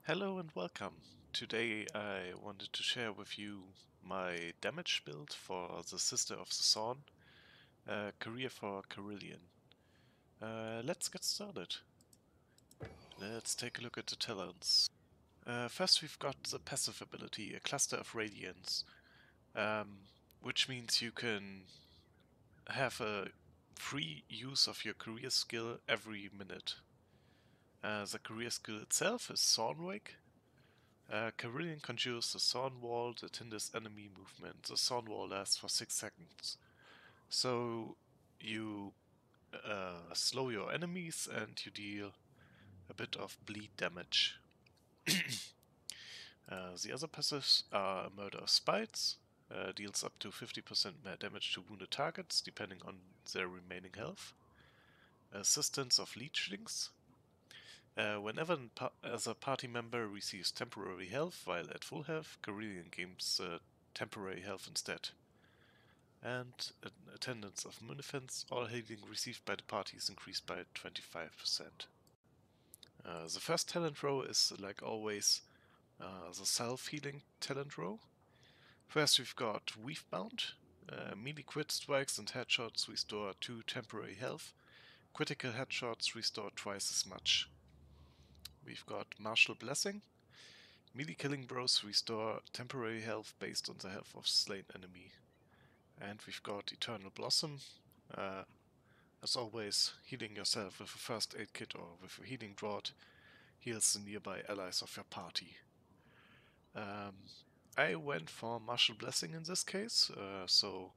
Hello and welcome. Today I wanted to share with you my damage build for the Sister of the Thorn, career for Kerillian. Let's get started. Let's take a look at the talents. First we've got the passive ability, a cluster of radiance, which means you can have a free use of your career skill every minute. The career skill itself is Thornwake. Kerillian conjures the Thorn Wall that hinders enemy movement. The Thorn Wall lasts for 6 seconds. So you slow your enemies and you deal a bit of bleed damage. The other passives are Murder of Spites, deals up to 50% more damage to wounded targets depending on their remaining health. Assistance of Leechlings. Whenever a party member receives temporary health while at full health, Kerillian gains temporary health instead. And attendance of Munifens, all healing received by the party is increased by 25%. The first talent row is, like always, the self-healing talent row. First we've got Weavebound. Melee crit strikes and headshots restore 2 temporary health. Critical headshots restore twice as much. We've got Martial Blessing. Melee killing bros restore temporary health based on the health of slain enemy. And we've got Eternal Blossom. As always, healing yourself with a first aid kit or with a healing draught heals the nearby allies of your party. I went for Martial Blessing in this case, so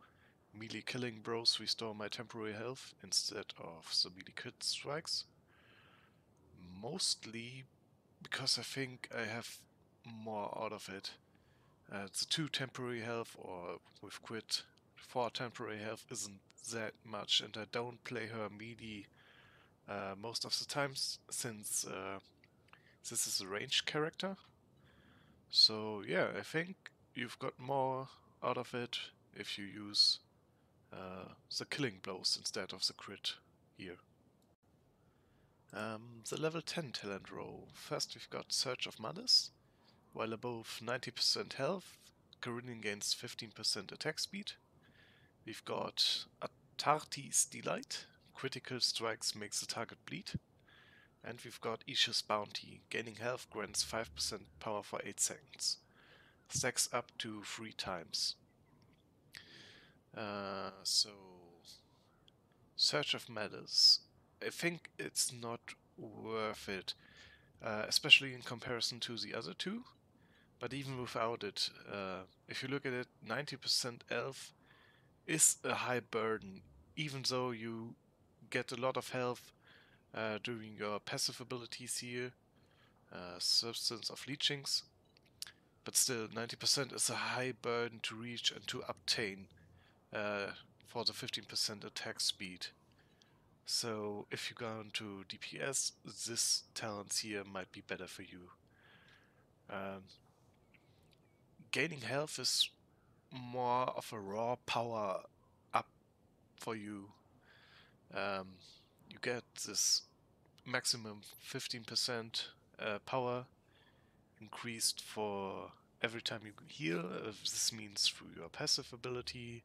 melee killing bros restore my temporary health instead of the melee crit strikes. Mostly because I think I have more out of it. The 2 temporary health, or with crit 4 temporary health, isn't that much, and I don't play her melee most of the times since this is a ranged character. So yeah, I think you've got more out of it if you use the killing blows instead of the crit here. The level 10 talent row. First we've got Surge of Malice. While above 90% health, Kerillian gains 15% attack speed. We've got Atarti's Delight. Critical strikes makes the target bleed. And we've got Isha's Bounty. Gaining health grants 5% power for 8 seconds. Stacks up to 3 times. So Search of Malice. I think it's not worth it, especially in comparison to the other two. But even without it, if you look at it, 90% elf is a high burden, even though you get a lot of health during your passive abilities here, Substance of Leechings. But still, 90% is a high burden to reach and to obtain for the 15% attack speed. So if you go into DPS, this talent here might be better for you. Gaining health is more of a raw power up for you. You get this maximum 15% power increased for every time you heal. This means through your passive ability,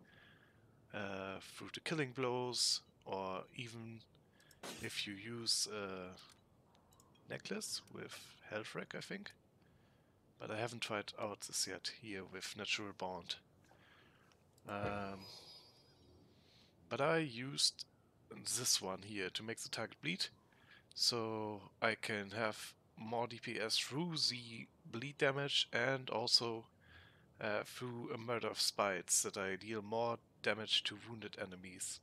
through the killing blows, or even if you use a necklace with health rack, I think. But I haven't tried out this yet here with Natural Bond. But I used this one here to make the target bleed, so I can have more DPS through the bleed damage and also through a Murder of Spites, that I deal more damage to wounded enemies.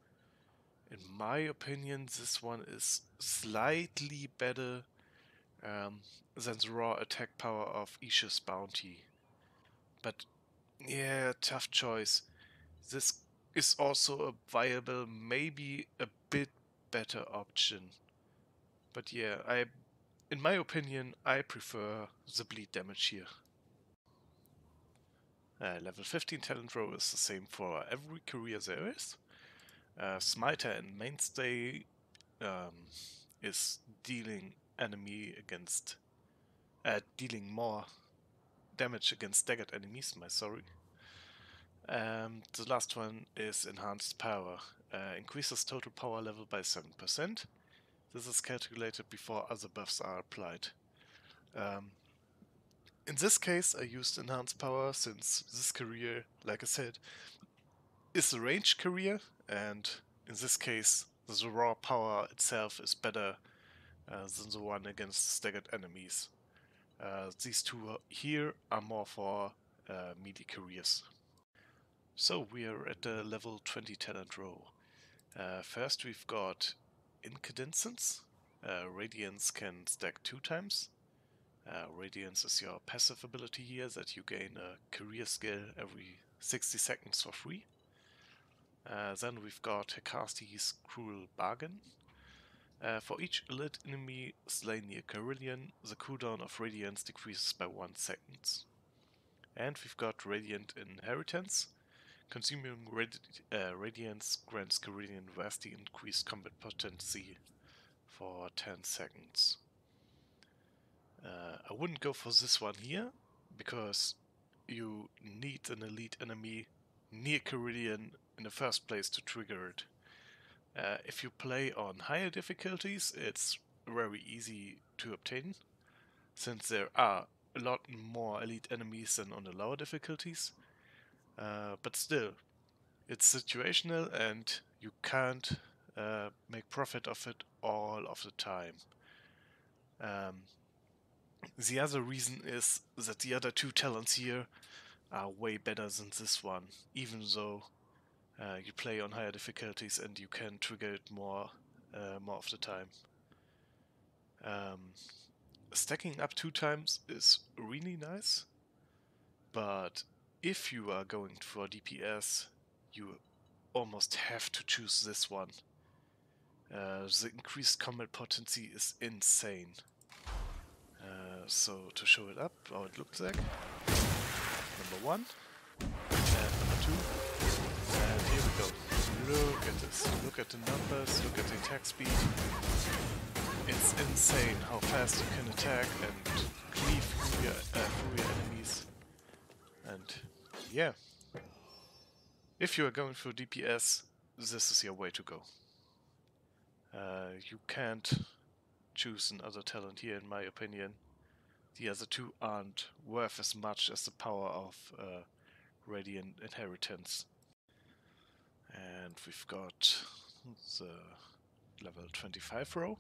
In my opinion, this one is slightly better than the raw attack power of Isha's Bounty. But yeah, tough choice. This is also a viable, maybe a bit better option. But yeah, in my opinion, I prefer the bleed damage here. Level 15 talent row is the same for every career there is. Smiter and Mainstay is dealing enemy against dealing more damage against staggered enemies, the last one is enhanced power. Increases total power level by 7%. This is calculated before other buffs are applied. In this case, I used enhanced power since this career, like I said, is a ranged career, and in this case, the raw power itself is better than the one against staggered enemies. These two here are more for melee careers. So we are at the level 20 talent row. First we've got Incandescence. Radiance can stack 2 times. Radiance is your passive ability here that you gain a career skill every 60 seconds for free. Then we've got Hekasti's Cruel Bargain. For each elite enemy slain near Kerillian, the cooldown of Radiance decreases by 1 second. And we've got Radiant Inheritance. Consuming Radiance grants Kerillian vastly increased combat potency for 10 seconds. I wouldn't go for this one here, because you need an elite enemy near Kerillian in the first place to trigger it. If you play on higher difficulties, it's very easy to obtain, since there are a lot more elite enemies than on the lower difficulties. But still, it's situational and you can't make profit of it all of the time. The other reason is that the other 2 talents here are way better than this one, even though you play on higher difficulties and you can trigger it more of the time. Stacking up 2 times is really nice, but if you are going for DPS, you almost have to choose this one. The increased combat potency is insane. So to show it up, how it looks like. Number 1 and number 2. And here we go. Look at this. Look at the numbers, look at the attack speed. It's insane how fast you can attack and cleave through your enemies. And yeah, if you are going for DPS, this is your way to go. You can't choose another talent here, in my opinion. The other 2 aren't worth as much as the power of Radiant Inheritance. And we've got the level 25 row.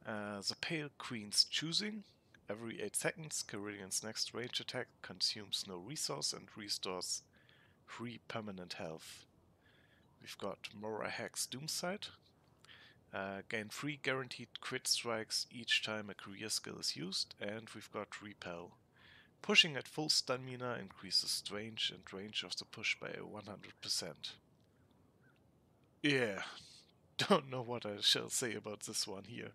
The Pale Queen's Choosing. Every 8 seconds, Kerillian's next range attack consumes no resource and restores 3 permanent health. We've got Mora Hex Doomside. Gain 3 guaranteed crit strikes each time a career skill is used, and we've got Repel. Pushing at full stamina increases strength and range of the push by 100%. Yeah, don't know what I shall say about this one here.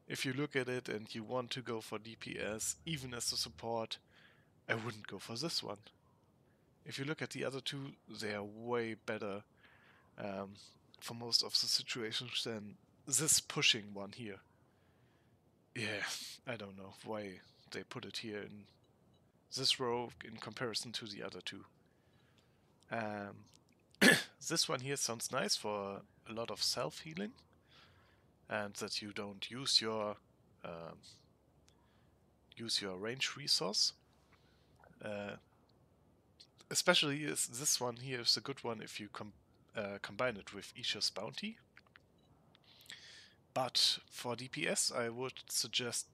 If you look at it and you want to go for DPS, even as a support, I wouldn't go for this one. If you look at the other 2, they are way better for most of the situations than this pushing one here. Yeah, I don't know why they put it here in this row in comparison to the other 2. This one here sounds nice for a lot of self-healing, and that you don't use your range resource. Especially this one here is a good one if you combine it with Isha's Bounty. But for DPS, I would suggest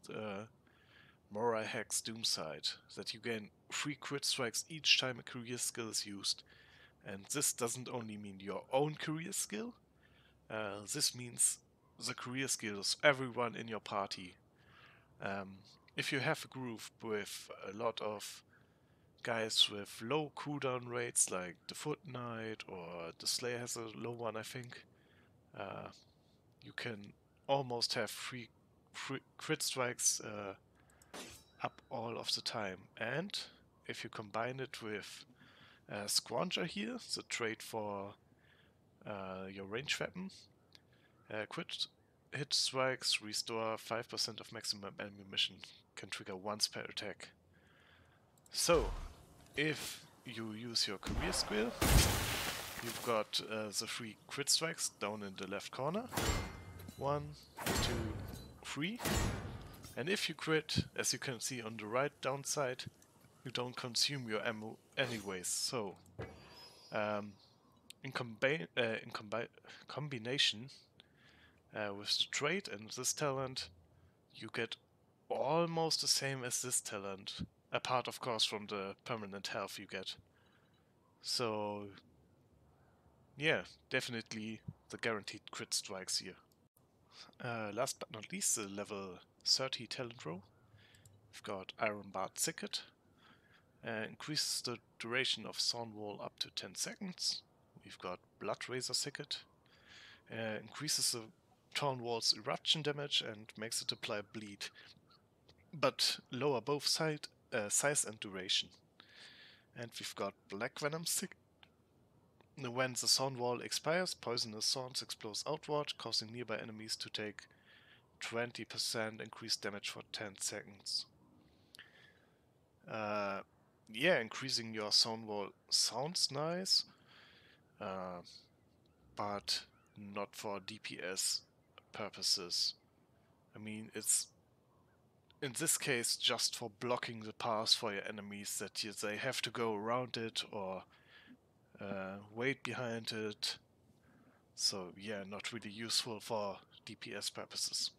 Mora Hex Doomside, that you gain 3 crit strikes each time a career skill is used. And this doesn't only mean your own career skill, this means the career skills of everyone in your party. If you have a group with a lot of guys with low cooldown rates, like the Foot Knight or the Slayer has a low one, I think, you can almost have 3 crit strikes up all of the time. And if you combine it with Squander here, the trait for your range weapon, hit strikes restore 5% of maximum ammunition, can trigger once per attack. So, if you use your career skill, you've got the 3 crit strikes down in the left corner. 1, 2, 3. And if you crit, as you can see on the right downside, you don't consume your ammo anyways. So, in combination with the trait and this talent, you get almost the same as this talent, apart of course from the permanent health you get. So yeah, definitely the guaranteed crit strikes here. Last but not least, the level 30 talent row. We've got Iron Bard Thicket. Increases the duration of Thorn Wall up to 10 seconds. We've got Blood Razor Thicket. Increases the Thorn Wall's eruption damage and makes it apply bleed, but lower both size and duration. And we've got Black Venom Thicket. When the Thorn Wall expires, poisonous thorns explode outward, causing nearby enemies to take 20% increased damage for 10 seconds. Yeah, increasing your Thorn Wall sounds nice, but not for DPS purposes. I mean, it's in this case just for blocking the path for your enemies, that they have to go around it or wait behind it. So yeah, not really useful for DPS purposes.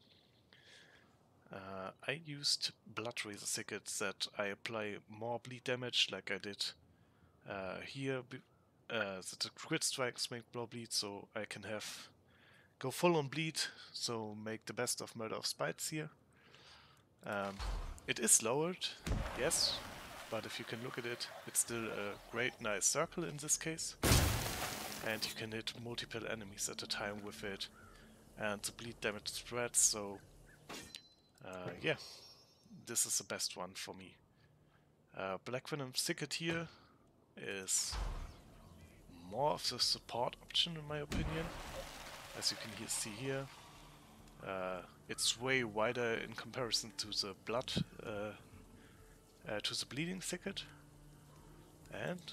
I used Blood Razor Thickets that I apply more bleed damage, like I did here. That the crit strikes make more bleed, so I can go full on bleed, so make the best of Murder of Spites here. It is lowered, yes, but if you can look at it, it's still a great nice circle in this case. And you can hit multiple enemies at a time with it, and the bleed damage spreads, so yeah, this is the best one for me. Black Venom Thicket here is more of the support option in my opinion. As you can see here, it's way wider in comparison to the bleeding thicket, and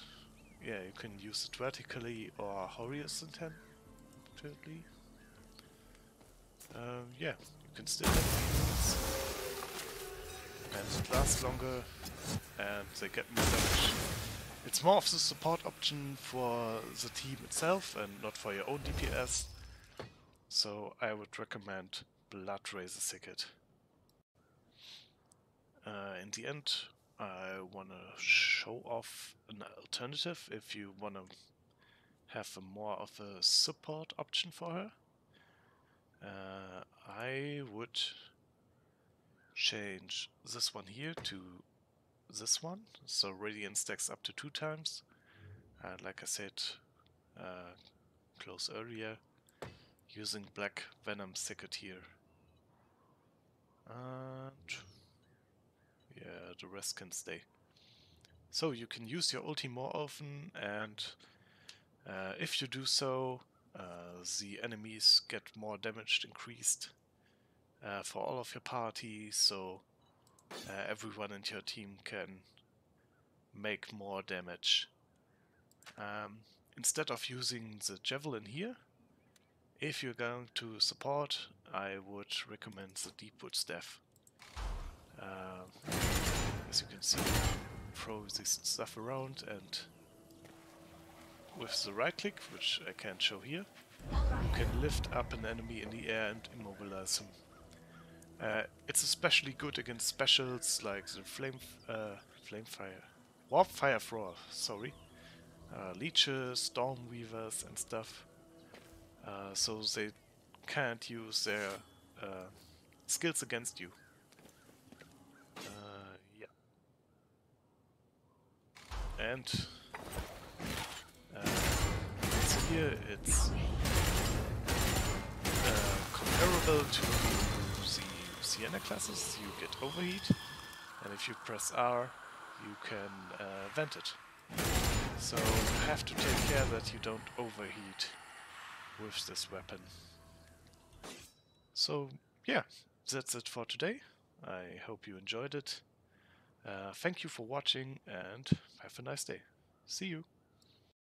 yeah, you can use it vertically or horizontally. Yeah, you can still have units, and it lasts longer, and they get more damage. It's more of the support option for the team itself and not for your own DPS, so I would recommend Blood Razor Thicket. In the end, I want to show off an alternative if you want to have more of a support option for her. I would change this one here to this one, so Radiant stacks up to 2 times. Like I said close earlier, using Black Venom Thicket here. And yeah, the rest can stay. So you can use your ulti more often, and if you do so, the enemies get more damage increased for all of your party, so everyone in your team can make more damage. Instead of using the Javelin here, if you're going to support, I would recommend the Deepwood Staff. As you can see, throw this stuff around, and with the right click, which I can't show here, you can lift up an enemy in the air and immobilize him. It's especially good against specials like the Warp Fire Thrower, sorry, leeches, Stormweavers and stuff, so they can't use their skills against you. Yeah. And so here it's comparable to the Sienna classes. You get overheat, and if you press R, you can vent it. So you have to take care that you don't overheat with this weapon. So, yeah, that's it for today. I hope you enjoyed it. Thank you for watching and have a nice day. See you.